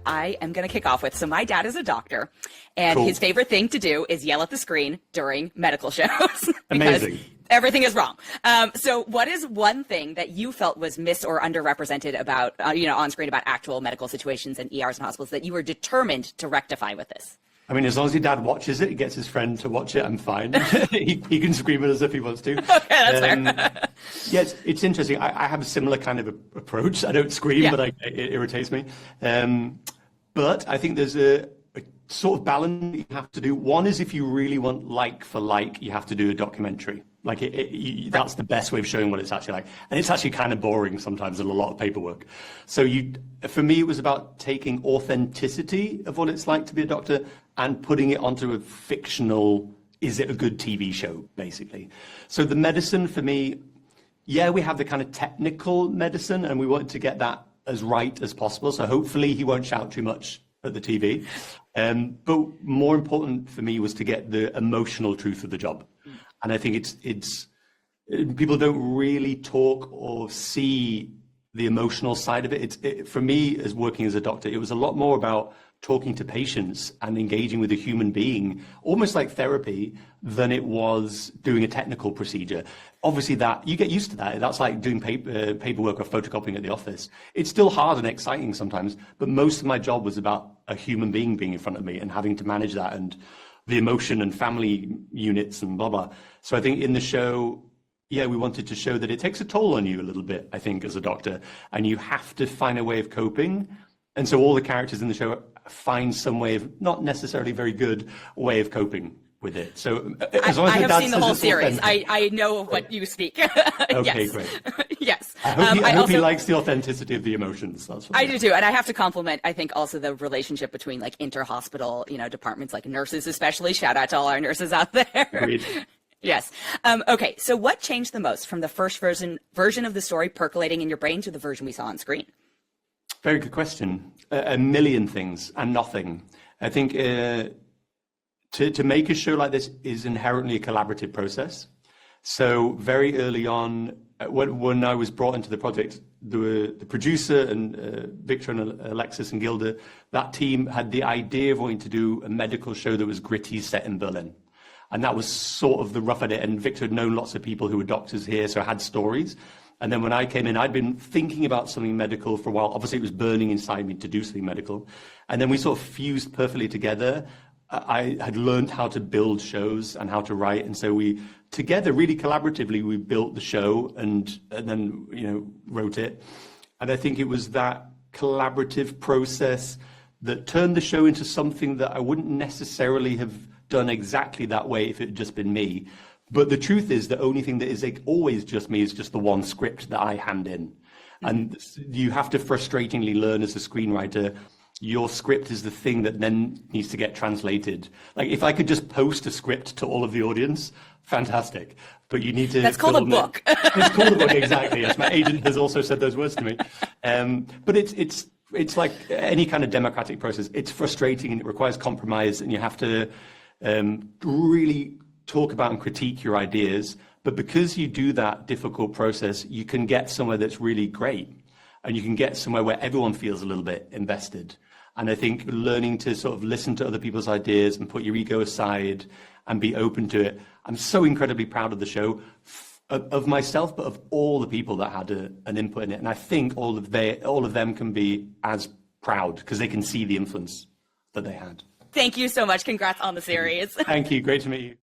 I am going to kick off with. So my dad is a doctor, and Cool. his favorite thing to do is yell at the screen during medical shows because Amazing. everything is wrong. So what is one thing that you felt was mis or underrepresented about, on screen about actual medical situations in ERs and hospitals that you were determined to rectify with this? I mean, as long as your dad watches it, he gets his friend to watch it, I'm fine. he can scream at us if he wants to. Okay, that's fair. Yes, it's interesting. I have a similar kind of approach. I don't scream, Yeah. but it irritates me. But I think there's a sort of balance you have to do. One is if you really want like for like, you have to do a documentary. Like that's the best way of showing what it's actually like. And it's actually kind of boring sometimes and a lot of paperwork. So for me, it was about taking authenticity of what it's like to be a doctor and putting it onto a fictional, is it a good TV show, basically. So the medicine for me, yeah, we have the kind of technical medicine and we want to get that as right as possible. So hopefully he won't shout too much at the TV. But more important for me was to get the emotional truth of the job. And I think it's people don't really talk or see the emotional side of it. For me, as working as a doctor, it was a lot more about talking to patients and engaging with a human being, almost like therapy, than it was doing a technical procedure. Obviously, that you get used to that. That's like doing paperwork or photocopying at the office. It's still hard and exciting sometimes, but most of my job was about a human being being in front of me and having to manage that and the emotion and family units and blah, blah. So I think in the show, yeah, we wanted to show that it takes a toll on you a little bit, I think, as a doctor, and you have to find a way of coping. And so all the characters in the show find some way of, not necessarily very good way of coping with it. So as long as I your have dad seen the says whole it's series. authentic. I know of what you speak. Okay, Yes. great. Yes. I hope he likes the authenticity of the emotions. That's what I do too, and I have to compliment, I think, also the relationship between like inter-hospital, departments like nurses, especially. Shout out to all our nurses out there. Agreed. Yes. Okay. So, what changed the most from the first version of the story percolating in your brain to the version we saw on screen? Very good question. A million things and nothing. I think to make a show like this is inherently a collaborative process. So very early on, when I was brought into the project, the producer and Victor and Alexis and Gilda, that team had the idea of wanting to do a medical show that was gritty, set in Berlin. And that was sort of the rough edit. And Victor had known lots of people who were doctors here, so had stories. And then when I came in, I'd been thinking about something medical for a while. Obviously, it was burning inside me to do something medical. And then we sort of fused perfectly together. I had learned how to build shows and how to write. And so we, together, really collaboratively, we built the show and then, wrote it. And I think it was that collaborative process that turned the show into something that I wouldn't necessarily have done exactly that way if it had just been me. But the truth is, the only thing that is like always just me is just the one script that I hand in. And you have to frustratingly learn as a screenwriter, your script is the thing that then needs to get translated. Like if I could just post a script to all of the audience, fantastic. But you need to— That's called a book. It's called a book, exactly. Yes, my agent has also said those words to me. But it's like any kind of democratic process. It's frustrating and it requires compromise, and you have to really talk about and critique your ideas. But because you do that difficult process, you can get somewhere that's really great, and you can get somewhere where everyone feels a little bit invested. And I think learning to sort of listen to other people's ideas and put your ego aside and be open to it. I'm so incredibly proud of the show, of myself, but of all the people that had an input in it. And I think all of them can be as proud because they can see the influence that they had. Thank you so much. Congrats on the series. Thank you. Great to meet you.